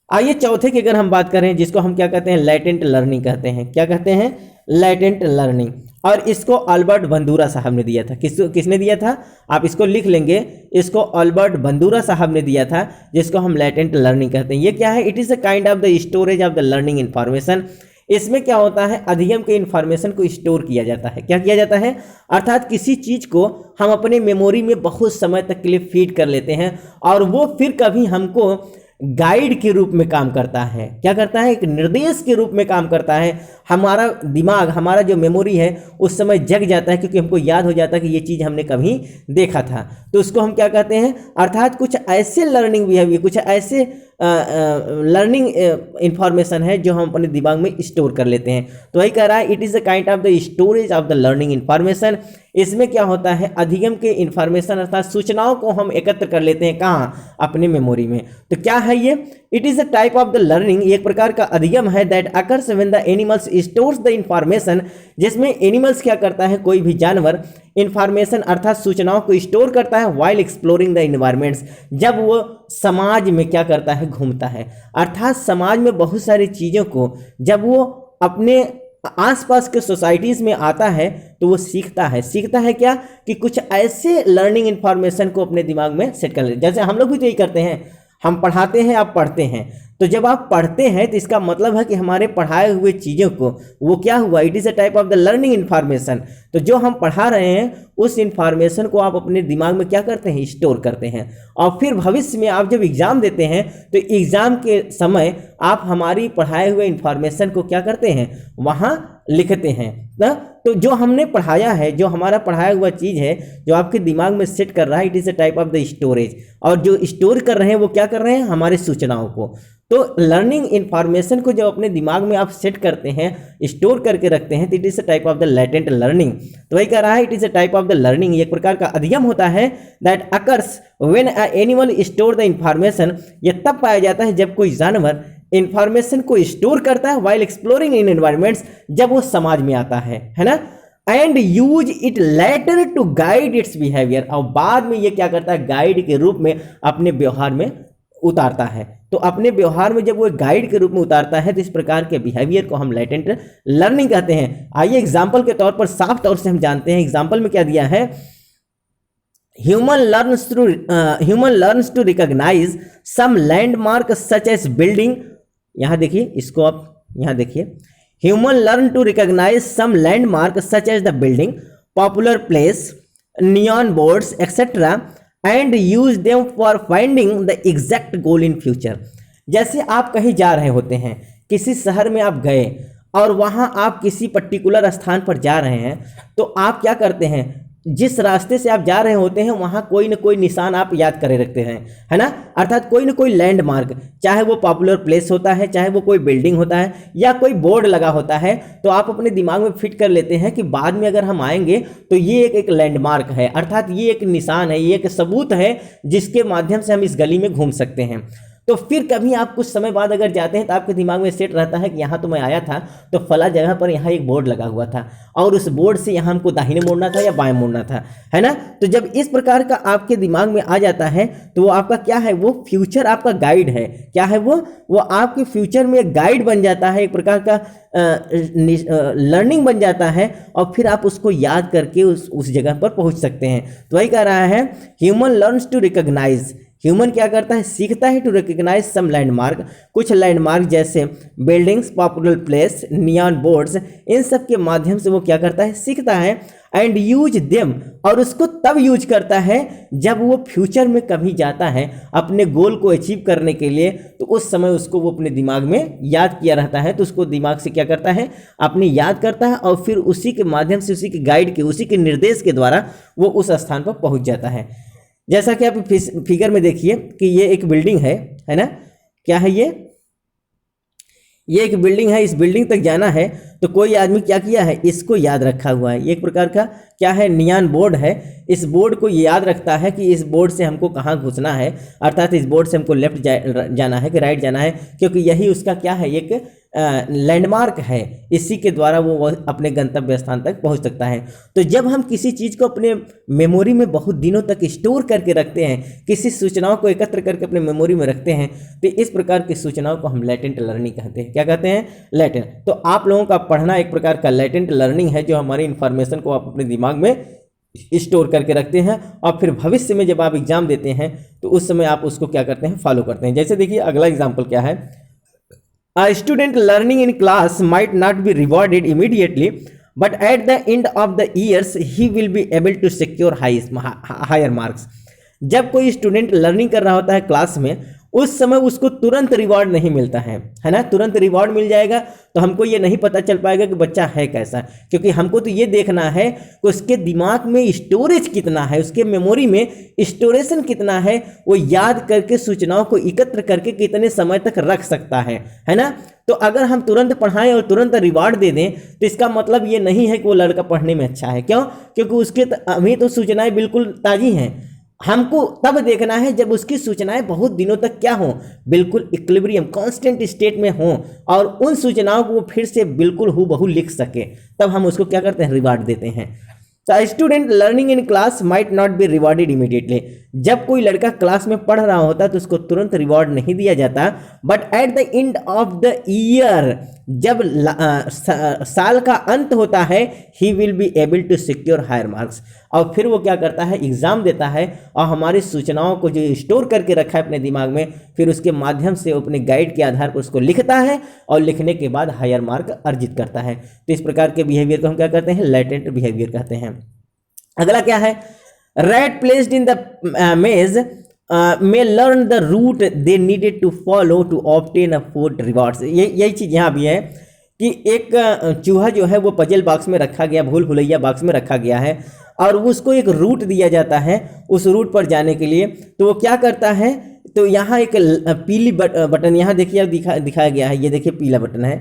आइए चौथे की अगर हम बात करें, जिसको हम क्या कहते हैं, लैटेंट लर्निंग कहते हैं। क्या कहते हैं, लैटेंट लर्निंग। और इसको अल्बर्ट बंदूरा साहब ने दिया था। किसने दिया था, आप इसको लिख लेंगे, इसको अल्बर्ट बंदूरा साहब ने दिया था, जिसको हम लैटेंट लर्निंग कहते हैं। ये क्या है, it is a kind of the storage of the learning information. इसमें क्या होता है, अधिगम के इन्फॉर्मेशन को स्टोर किया जाता है। क्या किया जाता है, अर्थात किसी चीज़ को हम अपने मेमोरी में बहुत समय तक के लिए फीड कर लेते हैं और वो फिर कभी हमको गाइड के रूप में काम करता है। क्या करता है, एक निर्देश के रूप में काम करता है। हमारा दिमाग, हमारा जो मेमोरी है उस समय जग जाता है, क्योंकि हमको याद हो जाता है कि ये चीज़ हमने कभी देखा था। तो उसको हम क्या कहते हैं, अर्थात कुछ ऐसे लर्निंग बिहेवियर, कुछ ऐसे लर्निंग इंफॉर्मेशन है जो हम अपने दिमाग में स्टोर कर लेते हैं। तो वही कह रहा है, it is a kind of the storage of the learning information. इसमें क्या होता है, अधिगम के इंफॉर्मेशन अर्थात सूचनाओं को हम एकत्र कर लेते हैं कहाँ, अपने मेमोरी में। तो क्या है ये, it is a type of the learning, एक प्रकार का अधिगम है, that occurs when the animals stores the information, जिसमें एनिमल्स क्या करता है, कोई भी जानवर इंफॉर्मेशन अर्थात सूचनाओं को स्टोर करता है, वाइल एक्सप्लोरिंग द इन्वायरमेंट्स, जब वो समाज में क्या करता है, घूमता है, अर्थात समाज में बहुत सारी चीज़ों को जब वो अपने आसपास के सोसाइटीज़ में आता है तो वो सीखता है क्या, कि कुछ ऐसे लर्निंग इंफॉर्मेशन को अपने दिमाग में सेट कर ले। जैसे हम लोग भी तो यही करते हैं, हम पढ़ाते हैं, आप पढ़ते हैं, तो जब आप पढ़ते हैं तो इसका मतलब है कि हमारे पढ़ाए हुए चीज़ों को वो क्या हुआ, it is a type of the learning information. तो जो हम पढ़ा रहे हैं उस इन्फॉर्मेशन को आप अपने दिमाग में क्या करते हैं, स्टोर करते हैं, और फिर भविष्य में आप जब एग्ज़ाम देते हैं तो एग्ज़ाम के समय आप हमारी पढ़ाए हुए इन्फॉर्मेशन को क्या करते हैं, वहाँ लिखते हैं ना। तो जो हमने पढ़ाया है, जो हमारा पढ़ाया हुआ चीज़ है, जो आपके दिमाग में सेट कर रहा है, it is a type of the storage, और जो स्टोर कर रहे हैं वो क्या कर रहे हैं, हमारे सूचनाओं को। तो लर्निंग इंफॉर्मेशन को जब अपने दिमाग में आप सेट करते हैं, स्टोर करके रखते हैं, तो it is a type of the latent learning. तो वही कह रहा है, it is a type of the learning, एक प्रकार का अधिगम होता है, that occurs when a animal store the information, ये तब पाया जाता है जब कोई जानवर इंफॉर्मेशन को स्टोर करता है, वाइल एक्सप्लोरिंग इन एनवायरमेंट्स, जब वो समाज में आता है ना, and use it later to guide its behaviour, और बाद में ये क्या करता है, गाइड के रूप में अपने व्यवहार में उतारता है। तो अपने व्यवहार में जब वो गाइड के रूप में उतारता है तो इस प्रकार के बिहेवियर को हम लेटेंट लर्निंग कहते हैं। आइए एग्जाम्पल के तौर पर साफ तौर से हम जानते हैं, एग्जाम्पल में क्या दिया है, human learns to recognise some landmark such as building, यहां देखिए, इसको आप यहां देखिए, human learn to recognise some landmark such as the building, popular place, neon boards etcetera, and use them for finding the exact goal in future. जैसे आप कहीं जा रहे होते हैं, किसी शहर में आप गए और वहां आप किसी पर्टिकुलर स्थान पर जा रहे हैं, तो आप क्या करते हैं, जिस रास्ते से आप जा रहे होते हैं वहां कोई ना कोई निशान आप याद करे रखते हैं, है ना, अर्थात कोई ना कोई लैंडमार्क, चाहे वो पॉपुलर प्लेस होता है, चाहे वो कोई बिल्डिंग होता है, या कोई बोर्ड लगा होता है, तो आप अपने दिमाग में फिट कर लेते हैं कि बाद में अगर हम आएंगे तो ये एक लैंडमार्क है, अर्थात ये एक निशान है, ये एक सबूत है जिसके माध्यम से हम इस गली में घूम सकते हैं। तो फिर कभी आप कुछ समय बाद अगर जाते हैं तो आपके दिमाग में सेट रहता है कि यहाँ तो मैं आया था, तो फला जगह पर यहाँ एक बोर्ड लगा हुआ था और उस बोर्ड से यहाँ हमको दाहिने मोड़ना था या बाएं मोड़ना था, है ना। तो जब इस प्रकार का आपके दिमाग में आ जाता है तो वो आपका क्या है, वो फ्यूचर आपका गाइड है। क्या है वो आपके फ्यूचर में एक गाइड बन जाता है, एक प्रकार का लर्निंग बन जाता है, और फिर आप उसको याद करके उस जगह पर पहुँच सकते हैं। तो वही कह रहा है, human learns to recognise, human क्या करता है, सीखता है, टू रिकॉग्नाइज सम लैंडमार्क, कुछ लैंडमार्क जैसे buildings, popular place, neon boards, इन सब के माध्यम से वो क्या करता है, सीखता है, एंड यूज देम, और उसको तब यूज करता है जब वो फ्यूचर में कभी जाता है अपने गोल को अचीव करने के लिए, तो उस समय उसको वो अपने दिमाग में याद किया रहता है, तो उसको दिमाग से क्या करता है, अपने याद करता है, और फिर उसी के माध्यम से, उसी के गाइड के, उसी के निर्देश के द्वारा वो उस स्थान पर पहुंच जाता है। जैसा कि आप फिगर में देखिए कि ये एक बिल्डिंग है ना, क्या है ये एक बिल्डिंग है, इस बिल्डिंग तक जाना है तो कोई आदमी क्या किया है, इसको याद रखा हुआ है। ये एक प्रकार का क्या है, नियॉन बोर्ड है। इस बोर्ड को याद रखता है कि इस बोर्ड से हमको कहाँ घुसना है, अर्थात इस बोर्ड से हमको लेफ्ट जाना है कि राइट जाना है, क्योंकि यही उसका क्या है, एक लैंडमार्क है। इसी के द्वारा वो अपने गंतव्य स्थान तक पहुंच सकता है। तो जब हम किसी चीज़ को अपने मेमोरी में बहुत दिनों तक स्टोर करके रखते हैं, किसी सूचनाओं को एकत्र करके अपने मेमोरी में रखते हैं, तो इस प्रकार की सूचनाओं को हम लेटेंट लर्निंग कहते हैं। क्या कहते हैं, लेटेंट। तो आप लोगों का पढ़ना एक प्रकार का लेटेंट लर्निंग है, जो हमारी इंफॉर्मेशन को आप अपने दिमाग में स्टोर करके रखते हैं, और फिर भविष्य में जब आप एग्जाम देते हैं तो उस समय आप उसको क्या करते हैं, फॉलो करते हैं। जैसे देखिए अगला एग्जाम्पल क्या है, A student learning in class might not be rewarded immediately, but at the end of the years he will be able to secure higher marks. जब कोई स्टूडेंट लर्निंग कर रहा होता है क्लास में, उस समय उसको तुरंत रिवॉर्ड नहीं मिलता है ना। तुरंत रिवॉर्ड मिल जाएगा तो हमको ये नहीं पता चल पाएगा कि बच्चा है कैसा, क्योंकि हमको तो ये देखना है कि उसके दिमाग में स्टोरेज कितना है, उसके मेमोरी में स्टोरेशन कितना है, वो याद करके सूचनाओं को एकत्र करके कितने समय तक रख सकता है ना। तो अगर हम तुरंत पढ़ाएं और तुरंत रिवार्ड दे दें तो इसका मतलब ये नहीं है कि वो लड़का पढ़ने में अच्छा है। क्यों? क्योंकि उसके अभी तो सूचनाएं बिल्कुल ताज़ी हैं। हमको तब देखना है जब उसकी सूचनाएं बहुत दिनों तक क्या हों, बिल्कुल इक्विलिब्रियम कांस्टेंट स्टेट में हों, और उन सूचनाओं को वो फिर से बिल्कुल हूबहू लिख सके, तब हम उसको क्या करते हैं, रिवार्ड देते हैं। Student learning in class might not be rewarded immediately. जब कोई लड़का क्लास में पढ़ रहा होता है तो उसको तुरंत रिवॉर्ड नहीं दिया जाता, but at the end of the year, जब साल का अंत होता है, he will be able to secure higher marks. और फिर वो क्या करता है, एग्जाम देता है और हमारी सूचनाओं को जो स्टोर करके रखा है अपने दिमाग में, फिर उसके माध्यम से अपने गाइड के आधार पर उसको लिखता है और लिखने के बाद हायर मार्क अर्जित करता है। तो इस प्रकार के बिहेवियर को हम क्या कहते हैं, लेटेंट बिहेवियर कहते हैं। अगला क्या है, रैट प्लेस्ड इन द मेज may learn the route they needed to follow to obtain a food rewards। यही चीज़ यहाँ भी है कि एक चूहा जो है वो पजल बॉक्स में रखा गया, भूल भुलैया बॉक्स में रखा गया है, और उसको एक रूट दिया जाता है उस रूट पर जाने के लिए। तो वो क्या करता है, तो यहाँ एक पीली बटन यहाँ देखिए दिखाया गया है, ये देखिए पीला बटन है,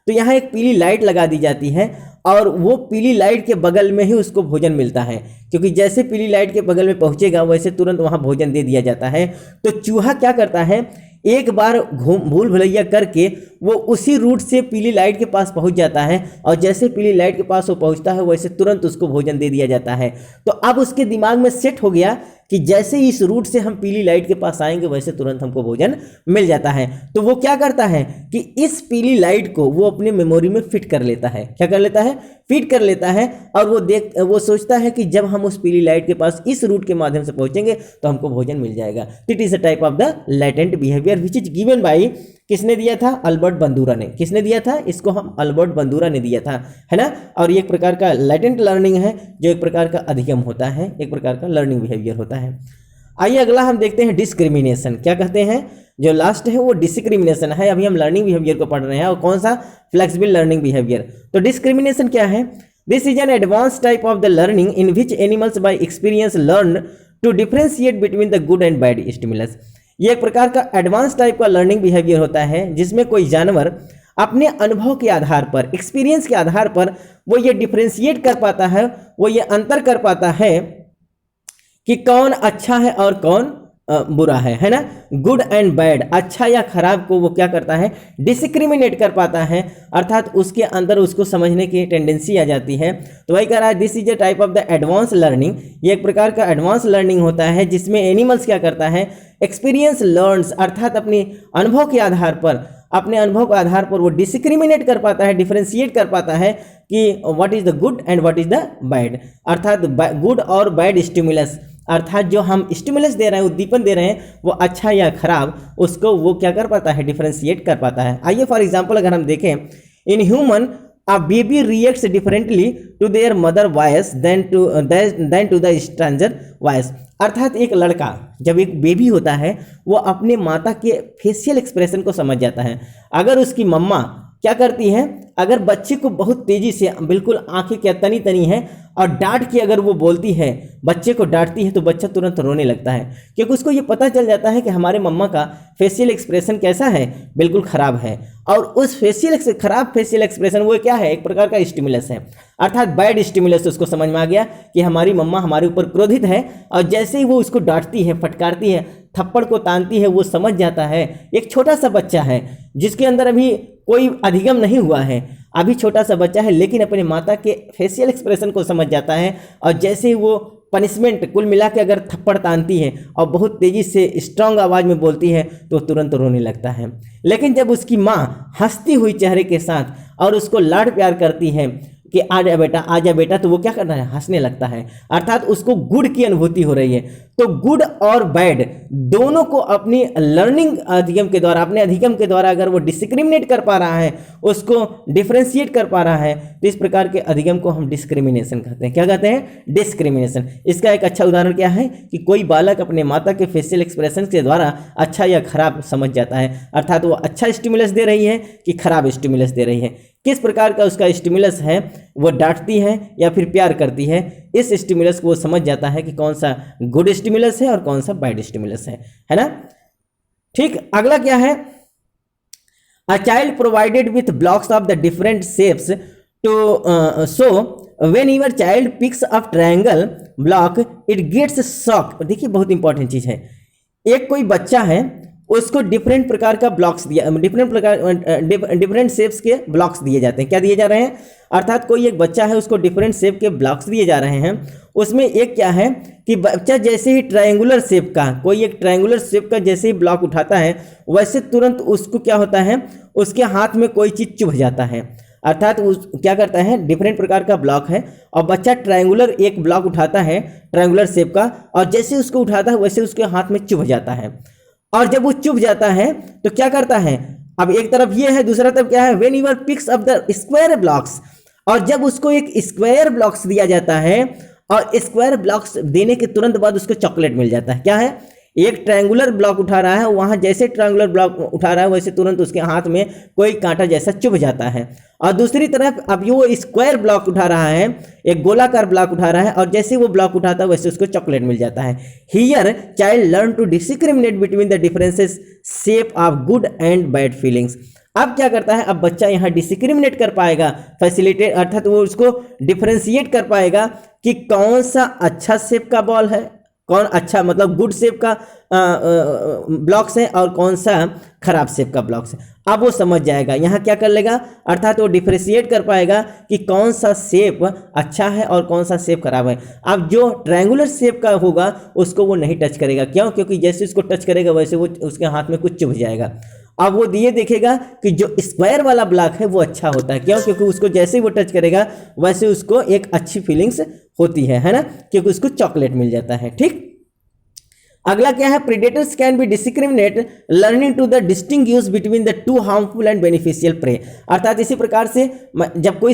तो यहाँ एक पीली लाइट लगा दी जाती है और वो पीली लाइट के बगल में ही उसको भोजन मिलता है, क्योंकि जैसे पीली लाइट के बगल में पहुँचेगा वैसे तुरंत वहाँ भोजन दे दिया जाता है। तो चूहा क्या करता है, एक बार भूल भुलैया करके वो उसी रूट से पीली लाइट के पास पहुंच जाता है, और जैसे पीली लाइट के पास वो पहुंचता है वैसे तुरंत उसको भोजन दे दिया जाता है। तो अब उसके दिमाग में सेट हो गया कि जैसे ही इस रूट से हम पीली लाइट के पास आएंगे वैसे तुरंत हमको भोजन मिल जाता है। तो वो क्या करता है कि इस पीली लाइट को वो अपने मेमोरी में फिट कर लेता है। क्या कर लेता है, फिट कर लेता है, और वो सोचता है कि जब हम उस पीली लाइट के पास इस रूट के माध्यम से पहुंचेंगे तो हमको भोजन मिल जाएगा। It is a type of the latent behaviour which is given by, किसने दिया था, अल्बर्ट बंदूरा ने। किसने दिया था इसको, हम अल्बर्ट बंदूरा ने दिया था, है ना। और ये एक प्रकार का लेटेंट लर्निंग है, जो एक प्रकार का अधिगम होता है, एक प्रकार का लर्निंग बिहेवियर होता है। आइए अगला हम देखते हैं डिस्क्रिमिनेशन। क्या कहते हैं, जो लास्ट है वो डिस्क्रिमिनेशन है। अभी हम लर्निंग बिहेवियर को पढ़ रहे हैं, और कौन सा, फ्लेक्सिबल लर्निंग बिहेवियर। तो डिस्क्रिमिनेशन क्या है, this is an advance type of the learning in which animals by experience learn to differentiate between the good and bad stimulus. ये एक प्रकार का एडवांस टाइप का लर्निंग बिहेवियर होता है जिसमें कोई जानवर अपने अनुभव के आधार पर, एक्सपीरियंस के आधार पर वो ये डिफरेंशिएट कर पाता है, वो ये अंतर कर पाता है कि कौन अच्छा है और कौन बुरा है ना। गुड एंड बैड, अच्छा या खराब को वो क्या करता है, डिस्क्रिमिनेट कर पाता है, अर्थात उसके अंदर उसको समझने की टेंडेंसी आ जाती है। तो वही कह रहा है, this is a type of the advance learning. ये एक प्रकार का एडवांस लर्निंग होता है जिसमें एनिमल्स क्या करता है, एक्सपीरियंस लर्न्स, अर्थात अपने अनुभव के आधार पर, अपने अनुभव के आधार पर वो डिस्क्रिमिनेट कर पाता है, डिफरेंशिएट कर पाता है कि what is the good and what is the bad, अर्थात गुड और बैड स्टिमुलस, अर्थात जो हम स्टिमुलस दे रहे हैं, उद्दीपन दे रहे हैं, वो अच्छा या खराब, उसको वो क्या कर पाता है, डिफरेंशिएट कर पाता है। आइए फॉर एग्जांपल अगर हम देखें, in human a baby reacts differently to their mother voice than to the stranger voice. अर्थात एक लड़का जब एक बेबी होता है वो अपने माता के फेशियल एक्सप्रेशन को समझ जाता है। अगर उसकी मम्मा क्या करती है, अगर बच्चे को बहुत तेजी से, बिल्कुल आंखें क्या तनी तनी है, और डांट के अगर वो बोलती है, बच्चे को डांटती है, तो बच्चा तुरंत रोने लगता है, क्योंकि उसको ये पता चल जाता है कि हमारे मम्मा का फेशियल एक्सप्रेशन कैसा है, बिल्कुल खराब है। और उस खराब फेशियल एक्सप्रेशन वो क्या है, एक प्रकार का स्टिमुलस है, अर्थात बैड स्टिमुलस। उसको समझ में आ गया कि हमारी मम्मा हमारे ऊपर क्रोधित है, और जैसे ही वो उसको डांटती है, फटकारती है, थप्पड़ को तानती है, वो समझ जाता है। एक छोटा सा बच्चा है जिसके अंदर अभी कोई अधिगम नहीं हुआ है, अभी छोटा सा बच्चा है, लेकिन अपने माता के फेशियल एक्सप्रेशन को समझ जाता है, और जैसे ही वो पनिशमेंट कुल मिला के अगर थप्पड़ तानती है और बहुत तेज़ी से स्ट्रांग आवाज़ में बोलती है तो तुरंत रोने लगता है। लेकिन जब उसकी माँ हंसती हुई चेहरे के साथ और उसको लाड प्यार करती है, कि आ जा बेटा, आ जा बेटा, तो वो क्या कर रहा है, हंसने लगता है, अर्थात उसको गुड की अनुभूति हो रही है। तो गुड और बैड दोनों को अपनी लर्निंग अधिगम के द्वारा, अपने अधिगम के द्वारा अगर वो डिस्क्रिमिनेट कर पा रहा है, उसको डिफरेंशिएट कर पा रहा है, तो इस प्रकार के अधिगम को हम डिस्क्रिमिनेशन कहते हैं। क्या कहते हैं, डिस्क्रिमिनेशन। इसका एक अच्छा उदाहरण क्या है कि कोई बालक अपने माता के फेशियल एक्सप्रेशन के द्वारा अच्छा या खराब समझ जाता है, अर्थात वो अच्छा स्टिमुलस दे रही है कि खराब स्टिमुलस दे रही है, किस प्रकार का उसका स्टिमुलस है, वो डांटती है या फिर प्यार करती है, इस स्टिमुलस को वो समझ जाता है कि कौन सा गुड स्टिमुलस है और कौन सा बैड स्टिमुलस है ना। ठीक, अगला क्या है, a child provided with blocks of the different shapes to so when your child picks up triangle block it gets shock. देखिए बहुत इंपॉर्टेंट चीज है, एक कोई बच्चा है, उसको डिफरेंट प्रकार का ब्लॉक्स दिया, डिफरेंट शेप्स के ब्लॉक्स दिए जाते हैं। क्या दिए जा रहे हैं, अर्थात कोई एक बच्चा है, उसको डिफरेंट शेप के ब्लॉक्स दिए जा रहे हैं। उसमें एक क्या है कि बच्चा जैसे ही ट्रायंगुलर शेप का, कोई एक ट्रायंगुलर शेप का जैसे ही ब्लॉक उठाता है, वैसे तुरंत उसको क्या होता है, उसके हाथ में कोई चीज चुभ जाता है, अर्थात क्या करता है, डिफरेंट प्रकार का ब्लॉक है और बच्चा ट्रायंगुलर एक ब्लॉक उठाता है ट्रायंगुलर शेप का, और जैसे उसको उठाता है वैसे उसके हाथ में चुभ जाता है। और जब वो चुभ जाता है तो क्या करता है, अब एक तरफ ये है, दूसरा तरफ क्या है, when your picks up the square blocks, और जब उसको एक स्क्वायर ब्लॉक्स दिया जाता है और स्क्वायर ब्लॉक्स देने के तुरंत बाद उसको चॉकलेट मिल जाता है। क्या है, एक ट्रायंगुलर ब्लॉक उठा रहा है, वहां जैसे ट्रायंगुलर ब्लॉक उठा रहा है वैसे तुरंत उसके हाथ में कोई कांटा जैसा चुभ जाता है। और दूसरी तरफ अब वो स्क्वायर ब्लॉक उठा रहा है, एक गोलाकार ब्लॉक उठा रहा है, और जैसे वो ब्लॉक उठाता है वैसे उसको चॉकलेट मिल जाता है। Here child learn to discriminate between the differences shape of good and bad feelings. अब क्या करता है, अब बच्चा यहाँ डिस्क्रिमिनेट कर पाएगा, फैसिलिटेट, अर्थात वो उसको डिफरेंशिएट कर पाएगा कि कौन सा अच्छा शेप का बॉल है, कौन अच्छा मतलब गुड शेप का ब्लॉक्स है और कौन सा खराब शेप का ब्लॉक्स है। अब वो समझ जाएगा, यहाँ क्या कर लेगा, अर्थात वो डिफरेंशिएट कर पाएगा कि कौन सा शेप अच्छा है और कौन सा शेप खराब है। अब जो ट्रायंगुलर शेप का होगा उसको वो नहीं टच करेगा, क्यों, क्योंकि जैसे उसको टच करेगा वैसे वो उसके हाथ में कुछ चुभ जाएगा। अब वो ये देखेगा कि जो स्क्वायर वाला ब्लॉक है वो अच्छा होता है, क्यों, क्योंकि उसको जैसे ही वो टच करेगा वैसे उसको एक अच्छी फीलिंग्स होती है ना, क्योंकि उसको चॉकलेट मिल जाता है। ठीक, अगला क्या है, predators can be discriminate learning to the distinguish between the two harmful and beneficial prey. अर्थात इसी प्रकार से जब कोई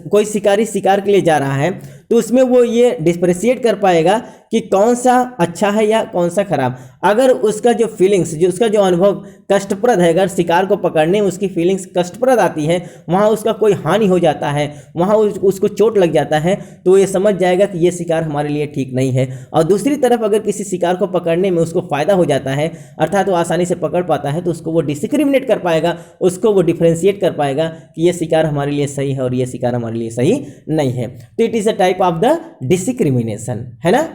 कोई शिकारी शिकार के लिए जा रहा है तो उसमें वो ये डिफरेंशिएट कर पाएगा कि कौन सा अच्छा है या कौन सा खराब। अगर उसका जो फीलिंग्स, जो उसका जो अनुभव कष्टप्रद है, अगर शिकार को पकड़ने में उसकी फीलिंग्स कष्टप्रद आती है, वहाँ उसका कोई हानि हो जाता है, वहाँ उसको चोट लग जाता है, तो ये समझ जाएगा कि ये शिकार हमारे लिए ठीक नहीं है। और दूसरी तरफ अगर किसी शिकार को पकड़ने में उसको फायदा हो जाता है, अर्थात वो आसानी से पकड़ पाता है, तो उसको वो डिस्क्रिमिनेट कर पाएगा, उसको वो डिफरेंशिएट कर पाएगा कि ये शिकार हमारे लिए सही है और ये शिकार हमारे लिए सही नहीं है। तो it is a type of the discrimination, है ना।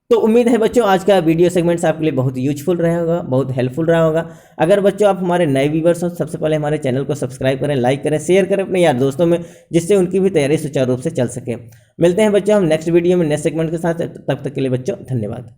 तो उम्मीद है बच्चों आज का वीडियो सेगमेंट्स आपके लिए बहुत यूजफुल रहा होगा, बहुत हेल्पफुल रहा होगा। अगर बच्चों आप हमारे नए व्यूअर्स हो, सबसे पहले हमारे चैनल को सब्सक्राइब करें, लाइक करें, शेयर करें अपने यार दोस्तों में, जिससे उनकी भी तैयारी सुचारू रूप से चल सके। मिलते हैं बच्चों हम नेक्स्ट वीडियो में नेक्स्ट सेगमेंट के साथ, तब तक के लिए बच्चों धन्यवाद।